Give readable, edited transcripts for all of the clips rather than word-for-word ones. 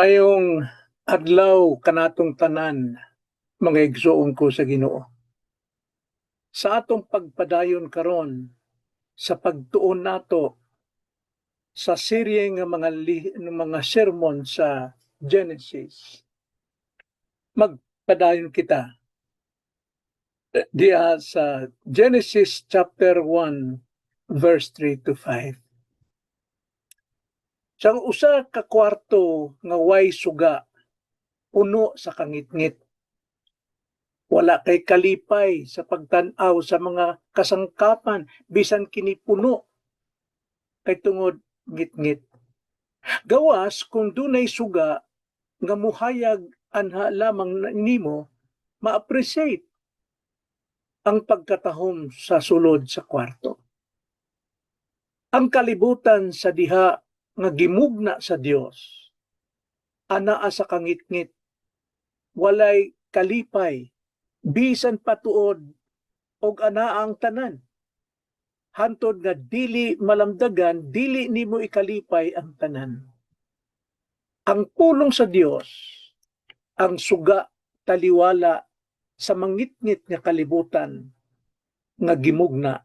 Mayong adlaw kanatong tanan, mga igsoon ko sa Ginoo. Sa atong pagpadayon karon sa pagtuon nato sa serye nga mga sermon sa Genesis. Magpadayon kita diya sa Genesis chapter 1 verse 3 to 5. Sa usa ka kwarto nga way suga, puno sa kangitngit. Wala kay kalipay sa pagtan-aw sa mga kasangkapan bisan kini puno kay tungod ngit-ngit. Gawas kung dunay suga nga muhayag anha lamang nimo ma-appreciate ang pagkatahom sa sulod sa kwarto. Ang kalibutan sa diha nga gimugna sa Dios anaa sa kangitngit, walay kalipay bisan patuod og anaa ang tanan. Hantod nga dili malamdagan, dili nimo ikalipay ang tanan. Ang pulong sa Dios, ang suga taliwala sa mangitngit nga kalibutan nga gimugna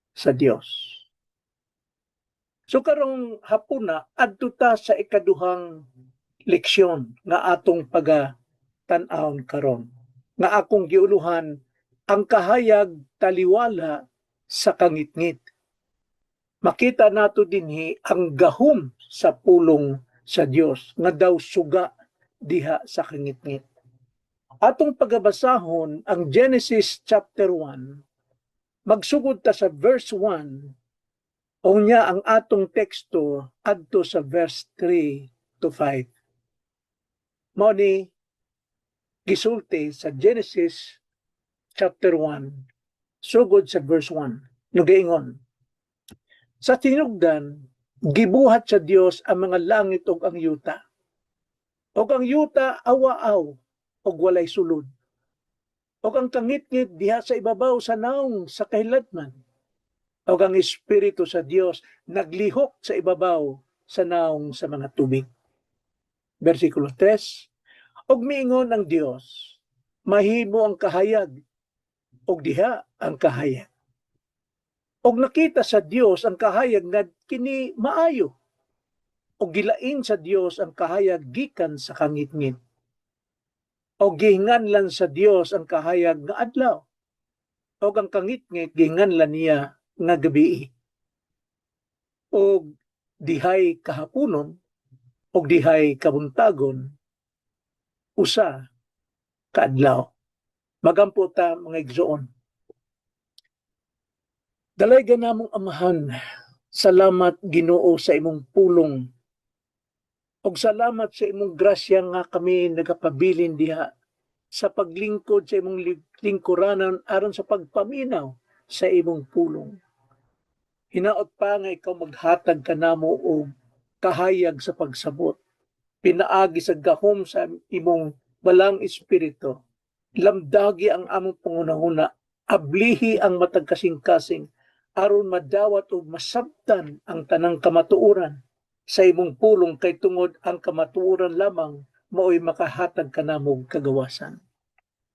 sa Dios. So karong hapuna adto ta sa ikaduhang leksyon nga atong paga-tan-awon karon. Nga akong giuluhan ang kahayag taliwala sa kangitngit. Makita nato dinhi ang gahom sa pulong sa Dios nga daw suga diha sa kangitngit. Atong pagabasahon ang Genesis chapter 1. Magsugod ta sa verse 1. O niya ang atong teksto adto sa verse 3 to 5. Mao ni gisulti sa Genesis chapter 1 sugod sa verse 1. Nugaingon, sa tinugdan gibuhat sa Dios ang mga langit ug ang yuta. Ug ang yuta awaaw ug walay sulod. Ug ang kangitngit diha sa ibabaw sa naong sa kahiladman. Ug ang Espiritu sa Dios naglihok sa ibabaw sa naong sa mga tubig. Versikulo 3. Og miingon ang Dios, mahimo ang kahayag, og diha ang kahayag. Og nakita sa Dios ang kahayag nga kini maayo. Og gilain sa Dios ang kahayag gikan sa kangitngit. Og gihinganlan sa Dios ang kahayag nga adlaw. Og ang kangitngit gihinganlan niya nga gabi. Og dihay kahaponon, og dihay kabuntagon, usa ka adlaw. Magampo ta mga igsoon. Dalay ganamong amahan, salamat Ginoo sa imong pulong. Og salamat sa imong grasya nga kami nagapabilin diha sa paglingkod sa imong lingkuranan aron sa pagpaminaw sa imong pulong. Hinaot pa nga ikaw maghatag kanamo og kahayag sa pagsabot. Pinaagi sa gahom sa imong balang espiritu. Lamdagi ang among pangunahuna, ablihi ang matag kasing-kasing aron madawat og masabtan ang tanang kamatuoran sa imong pulong kay tungod ang kamatuoran lamang mao'y makahatag kanamong kagawasan.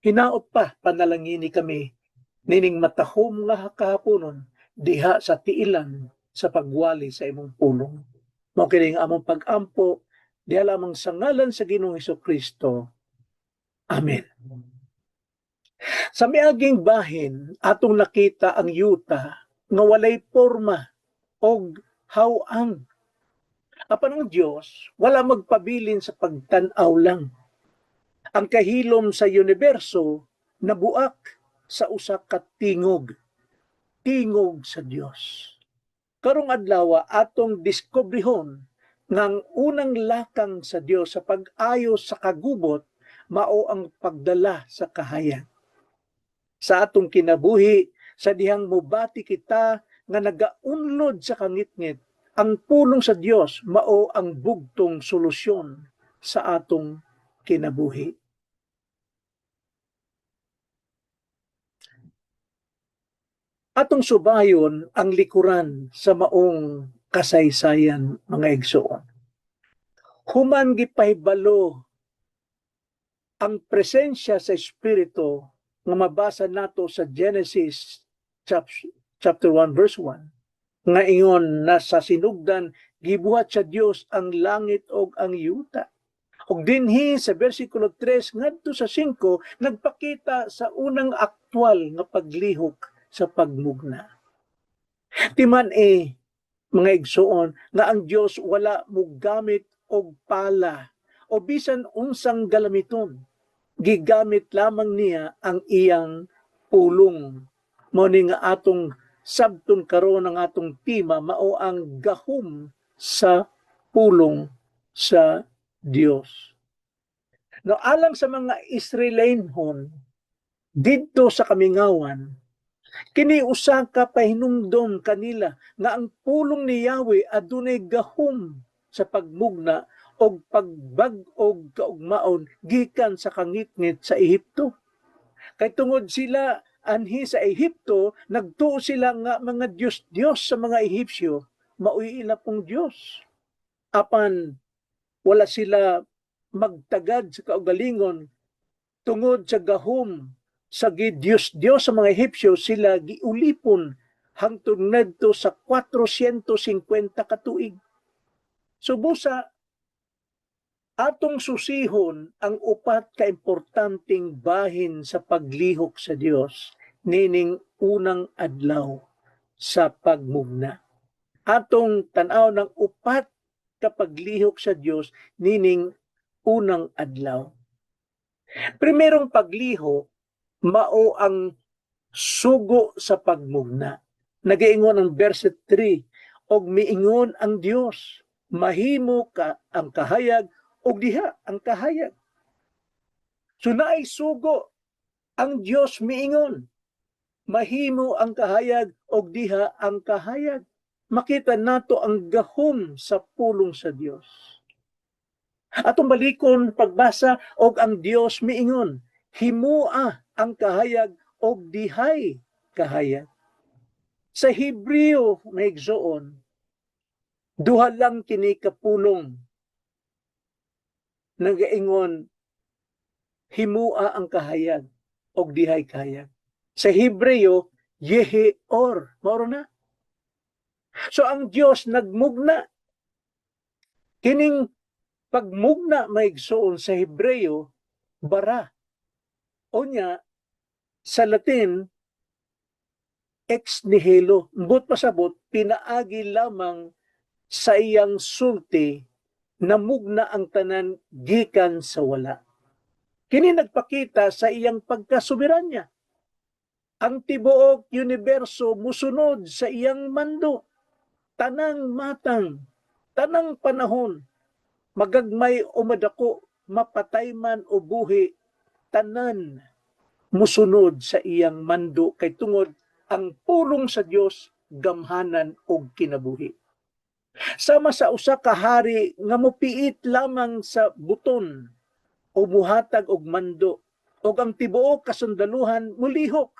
Hinaot pa panalangini kami nining matahom nga kahaponon diha sa tiilan sa pagwali sa imong pulong. Mao kini ang among pag-ampo diha lamang sa ngalan sa Ginoong Hesukristo. Amen. Sa miaging bahin atong nakita ang yuta nga walay porma og hawang. Apan ang Dios wala magpabilin sa pagtan-aw lang. Ang kahilom sa universo nabuak sa usa ka tingog sa Dios. Karong adlaw atong diskubrihon ngang unang lakang sa Dios sa pag-ayo sa kagubot mao ang pagdala sa kahayag. Sa atong kinabuhi sa dihang mobati kita nga nagaunlod sa kangitngit, ang pulong sa Dios mao ang bugtong solusyon sa atong kinabuhi. Atong subayon ang likuran sa maong kasaysayan mga igsoon. human gipahibalo ang presensya sa Espiritu nga mabasa nato sa Genesis chapter 1 verse 1 nga ingon na sa sinugdan gibuhat sa Dios ang langit ug ang yuta. Ug dinhi sa bersikulo 3 ngadto sa 5 nagpakita sa unang aktwal nga paglihok sa pagmugna. Timan mga igsoon nga ang Dios wala mo gamit og pala o bisan unsang galamiton. Gigamit lamang niya ang iyang pulong. Mao ni nga atong sabton karon ang atong tema mao ang gahom sa pulong sa Dios. No, alang sa mga Israelenhon didto sa kamingawan, kini usa ka pahinumdom kanila nga ang pulong ni Yahweh adunay gahom sa pagmugna og pagbag-og kaugmaon gikan sa kangitngit sa Ehipto. Kay tungod sila anhi sa Ehipto, nagtuo sila nga mga Diyos sa mga Ehipsyo, maoy ila pong Diyos. Apan wala sila magtagad sa kaugalingon tungod sa gahom sa Diyos sa mga Ehipsyo, sila giulipon hangtod ngadto sa 450 ka tuig. So busa atong susihon ang upat ka importanteng bahin sa paglihok sa Dios nining unang adlaw sa pagmugna. Atong tan-aw ng upat ka paglihok sa Dios nining unang adlaw. Primerong paglihok mao ang sugo sa pagmugna. Nagaingon ang verse 3, og miingon ang Dios, mahimo ka ang kahayag og diha ang kahayag. So naay sugo ang Dios miingon, mahimo ang kahayag og diha ang kahayag. Makita nato ang gahom sa pulong sa Dios. Atong balikon pagbasa, og ang Dios miingon, himua ang kahayag og dihay kahayag. Sa Hebreo na igsoon, duha lang kini kapulong nagaingon himua ang kahayag og dihay kahayag. Sa Hebreo, yeheor, mao na. So ang Dios nagmugna. Kining pagmugna maigsoon sa Hebreo, bara. Onya sa Latin, ex nihilo. But pasabot, pinaagi lamang sa iyang sulti namugna ang tanan gikan sa wala. Kini nagpakita sa iyang pagkasuberanya. Ang tibuok universo musunod sa iyang mando. Tanang matang, tanang panahon, magagmay o madako, mapatay man o buhi, tanan musunod sa iyang mando kay tungod ang pulong sa Dios gamhanan og kinabuhi. Sama sa usa ka hari nga mopiit lamang sa buton o muhatag og mando og ang tibuok kasundaluhan mulihok.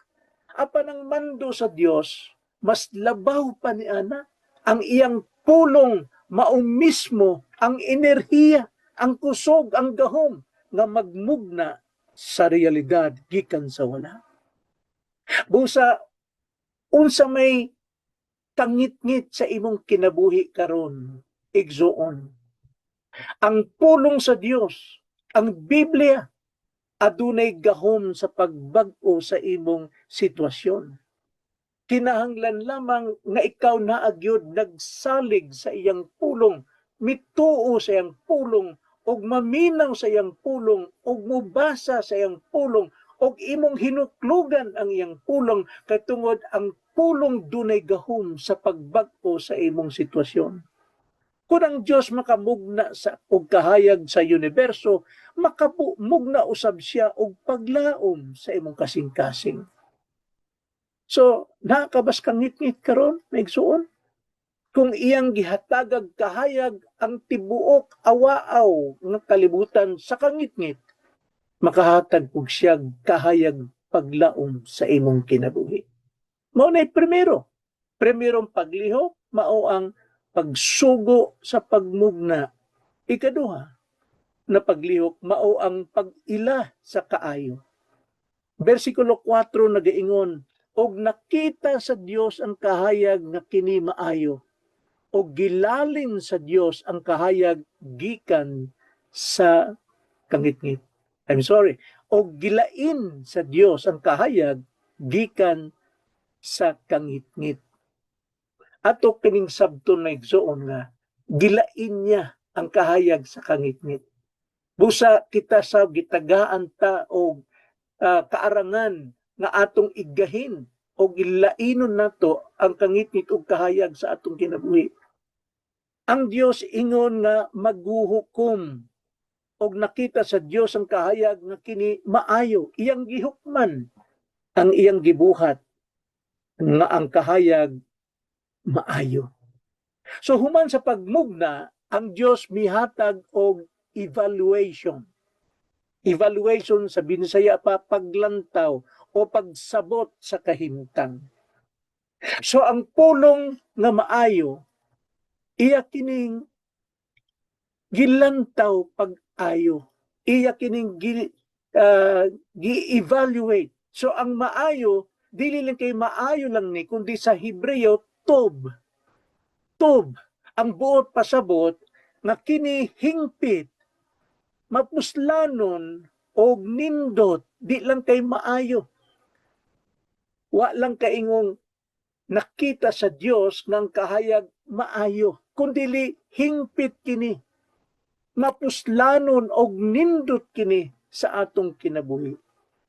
Apan ang mando sa Dios mas labaw pa ni ana. Ang iyang pulong mao mismo ang enerhiya, ang kusog, ang gahom nga magmugna sa realidad gikan sa wala. Busa unsa may tangit-ngit sa imong kinabuhi karon, igsoon. Ang pulong sa Dios, ang Biblia, adunay gahom sa pagbag-o sa imong sitwasyon. Kinahanglan lamang nga ikaw naagyod nagsalig sa iyang pulong, mituo sa iyang pulong, og maminaw sa iyang pulong, og mubasa sa iyang pulong, og imong hinuklugan ang iyang pulong, kay tungod ang pulong dunay gahom sa pagbag-o sa imong sitwasyon. Kung ang Diyos makamugna sa og kahayag sa universo, makamugna usab siya og paglaom sa imong kasing-kasing. So, nakakabas kang ngit-ngit karon, maigsuon. Kung iyang gihatagag kahayag ang tibuok awaaw ng kalibutan sa kangit-ngit, makahatag og siya kahayag paglaom sa imong kinabuhi. Mao na primerong paglihok, mao ang pagsugo sa pagmugna. Ikaduha na paglihok mao ang pag-ila sa kaayo. Bersikulo 4 nagaingon, og nakita sa Dios ang kahayag nga kini maayo, og gilalin sa Dios ang kahayag gikan sa kangitngit. Og gilain sa Dios ang kahayag gikan sa kangitngit. Ato kining sabton na igsoon nga gilain niya ang kahayag sa kangitngit. Busa kita sa gitagaan ta og kaarangan nga atong igahin o gilainon nato ang kangitngit ug kahayag sa atong kinabuhi. Ang Dios ingon nga maghuhukom og nakita sa Dios ang kahayag nga kini maayo. Iyang gihukman ang iyang gibuhat nga ang kahayag maayo. So human sa pagmugna, ang Dios mihatag og evaluation. Evaluation sa Binisaya pa paglantaw o pagsabot sa kahimtang. So ang pulong nga maayo iya kining gilantaw pag-ayo. Iya kining gi-evaluate. So ang maayo dili lang kay maayo lang ni kundi sa Hebreo tov. Tov ang buot pasabot nga kini hingpit mapuslanon og nindot, di lang kay maayo. Wa lang kaingong nakita sa Dios ng kahayag maayo, kundi hingpit kini. Mapuslanon og nindot kini sa atong kinabuhi.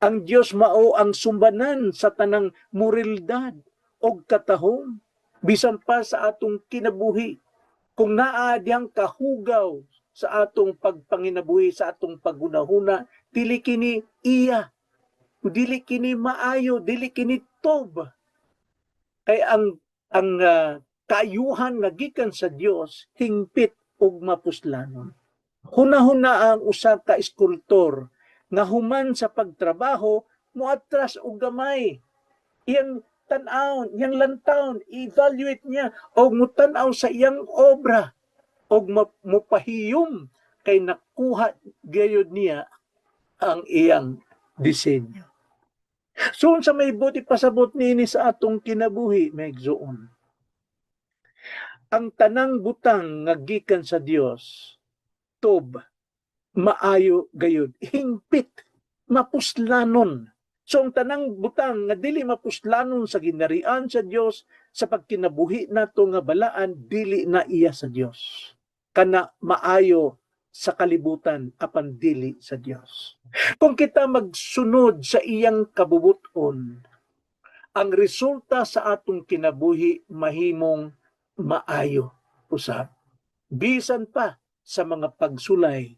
Ang Dios mao ang sumbanan sa tanang moralidad og katahom bisan pa sa atong kinabuhi. Kung naa diyang kahugaw sa atong pagpanginabuhi, sa atong paghunahuna, dili kini iya, dili kini maayo, dili kini tov. Kay ang kaayuhan nga gikan sa Dios hingpit ug mapuslanon. Hunahuna ang usa ka eskultor nga human sa pagtrabaho moatras og gamay. Iyang tan-aw, iyang lantawon, evaluate niya og mutan-aw sa iyang obra og mupahiyom kay nakuha gayud niya ang iyang disenyo. So sa may buti pasabot niini sa atong kinabuhi, may igsoon. Ang tanang butang nga gikan sa Dios, tob, maayo gayud, hingpit, mapuslanon. So ang tanang butang nga dili mapuslanon sa ginarian sa Dios, sa pagkinabuhi nato nga balaan, dili na iya sa Dios. Kana maayo sa kalibutan apan dili sa Dios. Kung kita magsunod sa iyang kabubuton, ang resulta sa atong kinabuhi mahimong maayo usab. Bisan pa sa mga pagsulay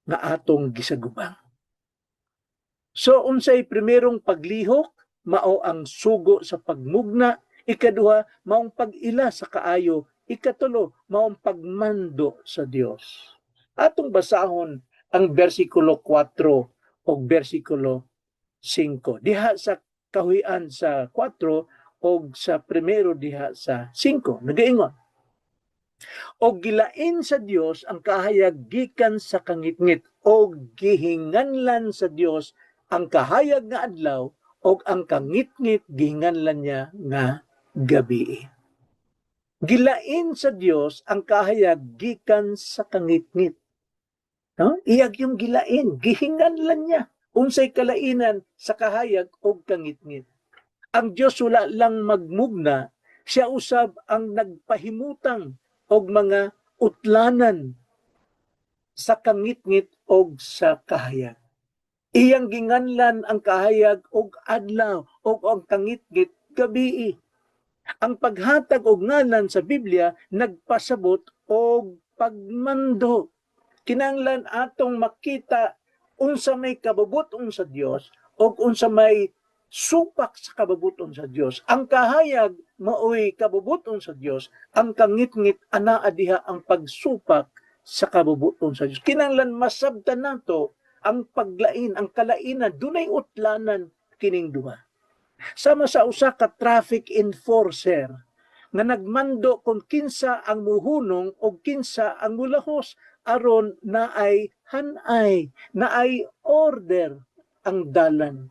nga atong gisagubang. So unsay primerong paglihok, mao ang sugo sa pagmugna, ikaduha maong pag-ila sa kaayo, ikatulo maong pagmando sa Dios. Atong basahon ang bersikulo 4 o bersikulo 5. Diha sa kahuyan sa 4 o sa primero diha sa 5. Nagaingon, o gilain sa Dios ang kahayag gikan sa kangitngit, o gihinganlan sa Dios ang kahayag nga adlaw, o ang kangitngit gihinganlan niya nga gabi. Gilain sa Dios ang kahayag gikan sa kangitngit. No? Iyag yung gilain, gihinganlan niya. Unsay kalainan sa kahayag o kangitngit. Ang Dios wala lang magmugna, siya usab ang nagpahimutang og mga utlanan sa kangitngit og sa kahayag. Iyang ginganlan ang kahayag og adlaw og ang kangitngit gabi. Ang paghatag og ngalan sa Biblia nagpasabot og pagmando. Kinahanglan atong makita unsa may kabubuton sa Dios og unsa may supak sa kabubuton sa Dios. Ang kahayag maoy kabubuton sa Dios, ang kangitngit anaa diha ang pagsupak sa kabubuton sa Dios. Kinahanglan masabtan nato ang paglain, ang kalainan, dunay utlanan kining duha. Sama sa usa ka traffic enforcer nga nagmando kung kinsa ang muhunong o kinsa ang mulahos. aron naay hanay, naay order ang dalan.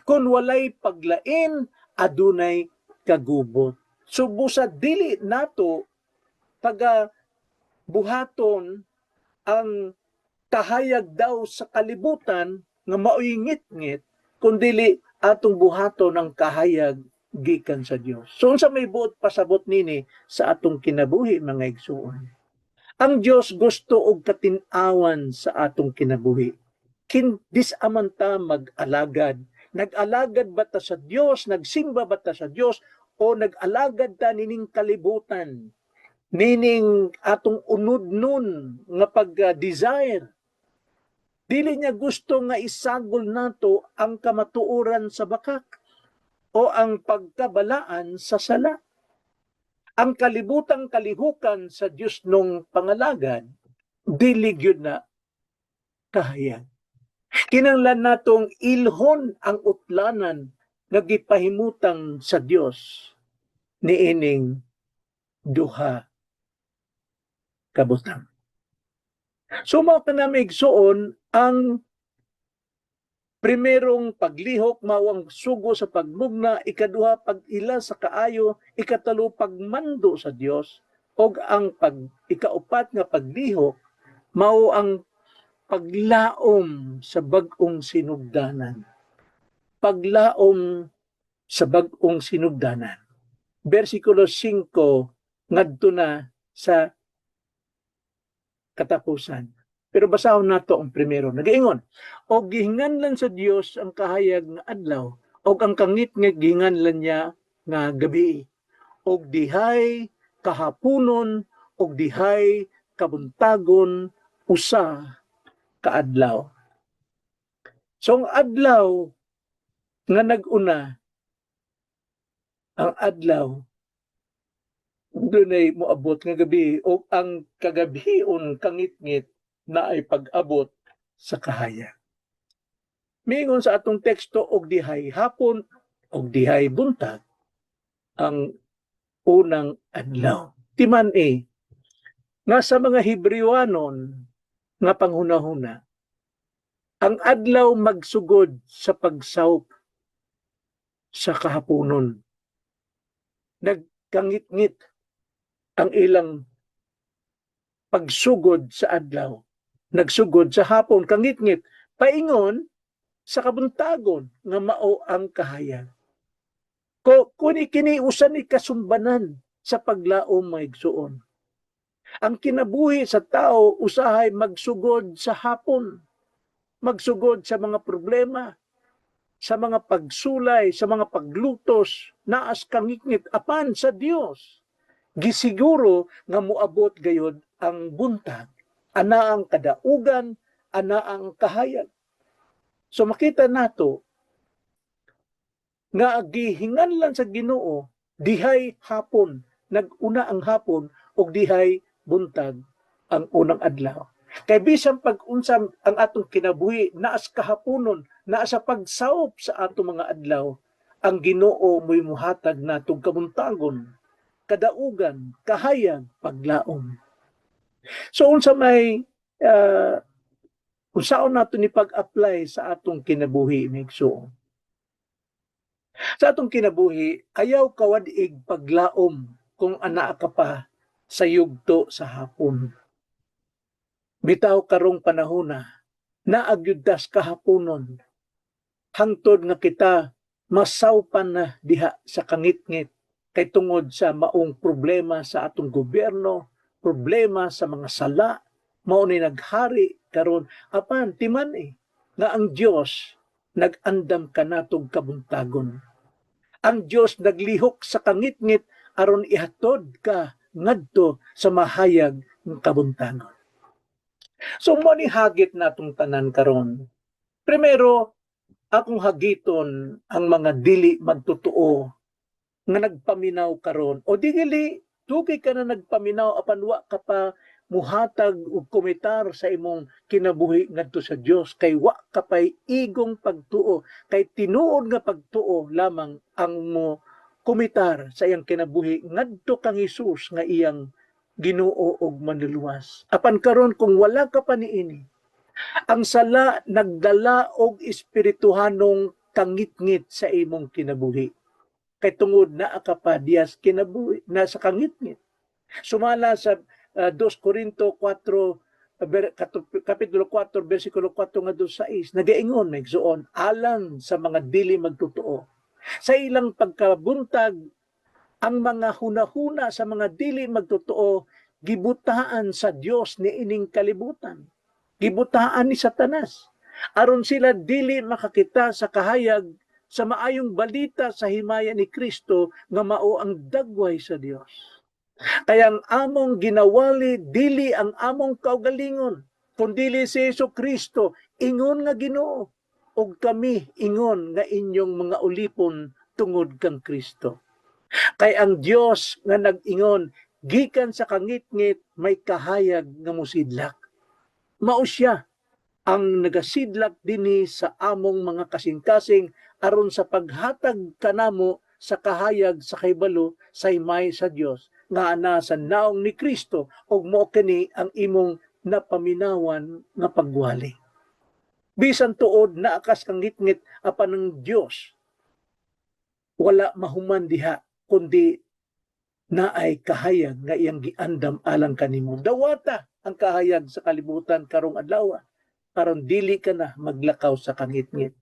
Kung walay paglain, adunay kagubot. So busa dili nato taga buhaton ang kahayag daw sa kalibutan nga maoy ngit-ngit, kundili atong buhaton ang kahayag gikan sa Dios. So unsa may buot pasabot nini sa atong kinabuhi mga igsuon? Ang Dios gusto og katin-awan sa atong kinabuhi. Disamanta mag-alagad. Nag-alagad ba ta sa Dios, nagsimba ba ta sa Dios, o nag-alagad ta nining kalibutan, nining atong unod-nun nga pag-desire. Dili niya gusto nga isagol nato ang kamatuoran sa bakak o ang pagkabalaan sa sala. Ang kalibutang kalihukan sa Dios nung pangalagad, dili gyud na kahayag. Kinahanglan natong ilhon ang utlanan nga gipahimutang sa Dios niining duha ka butang. Sumo ka na migsuon ang primerong paglihok mao ang sugo sa pagmugna, ikaduha pag-ila sa kaayo, ikatalo pagmando sa Dios, og ang ikaupat nga paglihok mao ang paglaom sa bag-ong sinugdanan. Paglaom sa bag-ong sinugdanan. Versikulo 5 ngadto na sa katapusan. Pero basahon nato ang primero. Nagaingon, og gihinganlan sa Dios ang kahayag nga adlaw, og ang kangit nga gihinganlan niya nga gabi, og dihay kahaponon, og dihay kabuntagon usa ka adlaw. So ang adlaw nga nag-una, ang adlaw dunay moabot nga gabi, o ang kagabion kangit-ngit na ay pag-abot sa kahayag. Mingon sa atong teksto, og dihay hapon, og dihay buntag, ang unang adlaw. Timan nga sa mga Hebrewanon nga panghunahuna, ang adlaw magsugod sa pagsawp sa kahaponon. Nagkangit-ngit ang ilang pagsugod sa adlaw. Nagsugod sa hapon, kangit-ngit, paingon sa kabuntagon nga mao ang kahayag. Kung ikiniusan ni kasumbanan sa paglaom maigsuon. Ang kinabuhi sa tao usahay magsugod sa hapon, magsugod sa mga problema, sa mga pagsulay, sa mga paglutos, naas kangit-ngit apan sa Dios. Gisiguro nga moabot gayud ang buntag, ana ang kadaugan, ana ang kahayag. So makita nato nga gihinganlan sa Ginoo dihay hapon, nag-una ang hapon, og dihay buntag ang unang adlaw. Kay bisan pag-unsam ang atong kinabuhi naa sa kahaponon, naa sa pagsawop sa atong mga adlaw, ang Ginoo mo'y muhatag natong kabuntagon, kadaugan, kahayag, paglaom. So unsa may unsaon nato ni pag-apply sa atong kinabuhi migsuon? Sa atong kinabuhi, ayaw kawadig paglaom kung ana ka pa sa yugto sa hapon. Bitaw karong panahona, naagyudas kahaponon, hangtod nga kita masawpan na diha sa kangit-ngit, kay tungod sa maong problema sa atong gobyerno, problema sa mga sala, mao ni naghari karon apan timan nga ang Dios nag-andam kanatong kabuntagon. Ang Dios naglihok sa kangit-ngit aron ihatod ka ngadto sa mahayag ng kabuntagon. So mo ni hagit natong tanan karon. Primero, akong hagiton ang mga dili magtotoo nga nagpaminaw karon, o dili dugay ka na nagpaminaw apan wa ka pa muhatag og komentar sa imong kinabuhi ngadto sa Dios, kay wa ka pay igong pagtuo, kay tinuod nga pagtuo lamang ang mo komentar sa iyang kinabuhi ngadto kang Hesus nga iyang Ginoo og manluluwas. Apan karon kung wala ka pa niini, ang sala nagdala og espirituhanong kangitngit sa imong kinabuhi. Kay tungod naa ka pa diyas kinabuhi na sa kangitngit. Sumala sa 2 Corinto 4 kapitulo 4 bersikulo 4 nga 6 nagaingon nagsuon alang sa mga dili magtotoo sa ilang pagkabuntag ang mga hunahuna sa mga dili magtotoo gibutaan sa Dios ni ining kalibutan, gibutaan ni Satanas aron sila dili makakita sa kahayag sa maayong balita sa himaya ni Kristo nga mao ang dagway sa Dios. Kaya ang among ginawali, dili ang among kaugalingon, kundili si Yesu Kristo, ingon nga Ginoo, ug kami ingon nga inyong mga ulipon tungod kang Kristo. Kay ang Dios nga nag-ingon, gikan sa kangitngit may kahayag nga mosidlak. Mao siya ang nagasidlak dinhi sa among mga kasing-kasing aron sa paghatag kanamo sa kahayag sa kaybalo sa himay sa Dios nga ana sa naong ni Kristo ug mao kini ang imong napaminawan nga pagwali. Bisan tuod naa kas kangitngit apan ng Dios wala mahuman diha kundi naay kahayag nga iyang giandam alang kanimo. Dawata ang kahayag sa kalibutan karong adlaw aron dili ka na maglakaw sa kangitngit.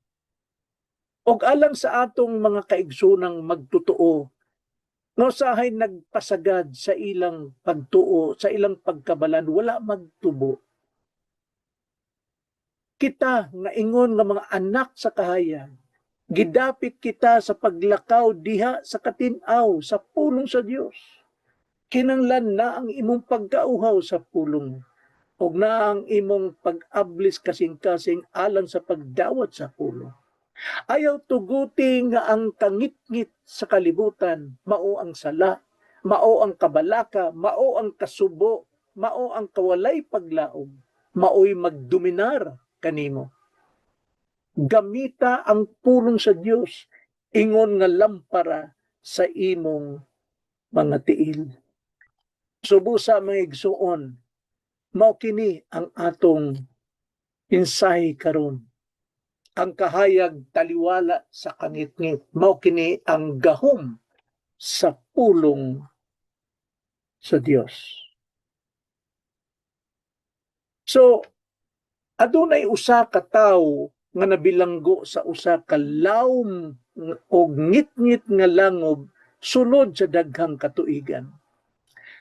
Og alang sa atong mga kaigsunang magtotoo no sahay nagpasagad sa ilang pagtuo, sa ilang pagkabalan, wala magtubo. Kita nga ingon nga mga anak sa kahayag, gidapit kita sa paglakaw diha sa katinaw, sa pulong sa Dios. Kinanglan na ang imong pagkauhaw sa pulong, og na ang imong pag-ablis kasing-kasing alang sa pagdawat sa pulong. Ayaw tuguti nga ang kangitngit sa kalibutan, mao ang sala, mao ang kabalaka, mao ang kasubo, mao ang kawalay paglaom, mao'y magdominar kanimo. Gamita ang pulong sa Dios, ingon nga lampara sa imong mga tiil. Subo sa mga igsuon, mao kini ang atong insahi karon. Ang kahayag taliwala sa kangitngit, mao kini ang gahom sa pulong sa Dios. So, adunay usa ka tawo nga nabilanggo sa usa ka lawom o ngit-ngit nga langob sulod sa daghang katuigan.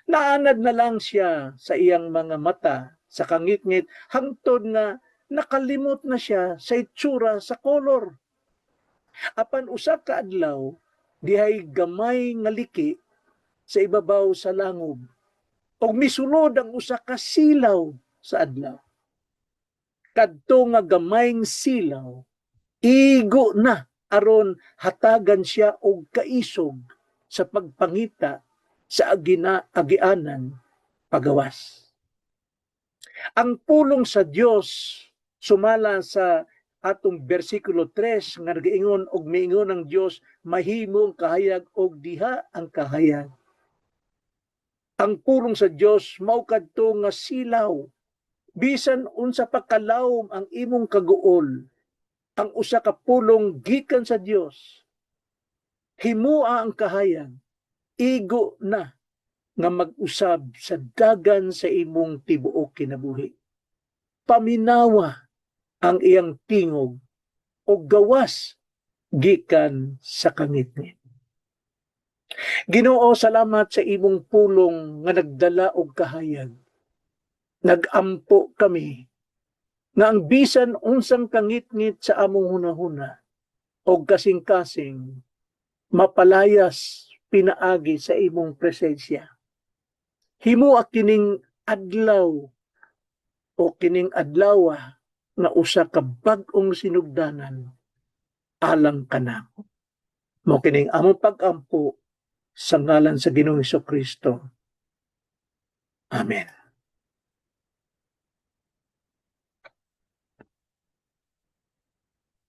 Naanad na lang siya sa iyang mga mata sa kangitngit hangtod nga nakalimot na siya sa itsura sa kolor. Apan usa ka adlaw, dihay gamay nga liki sa ibabaw sa langob. Og misulod ang usa ka silaw sa adlaw. Kadto nga gamayng silaw, igo na aron hatagan siya og kaisog sa pagpangita sa agianan pagawas. Ang pulong sa Dios sumala sa atong bersikulo 3 nga nagaingon og miingon ang Dios mahimong kahayag og diha ang kahayag. Ang pulong sa Dios mao kadto nga silaw bisan unsa pa kalawom ang imong kaguol ang usa ka pulong gikan sa Dios himua ang kahayag igo na nga mag-usab sa dagan sa imong tibuok kinabuhi. Paminawa ang iyang tingog o gawas gikan sa kangitngit. Ginoo, salamat sa imong pulong nga nagdala og kahayag. Nagampo kami nga ang bisan unsang kangitngit sa among hunahuna o kasing-kasing mapalayas pinaagi sa imong presensya. Himo kining adlaw o kining adlawa nga usa ka bag-ong sinugdanan alang kanako. Mao kining among pag-ampo sa ngalan sa Ginoong Hesukristo. Amen.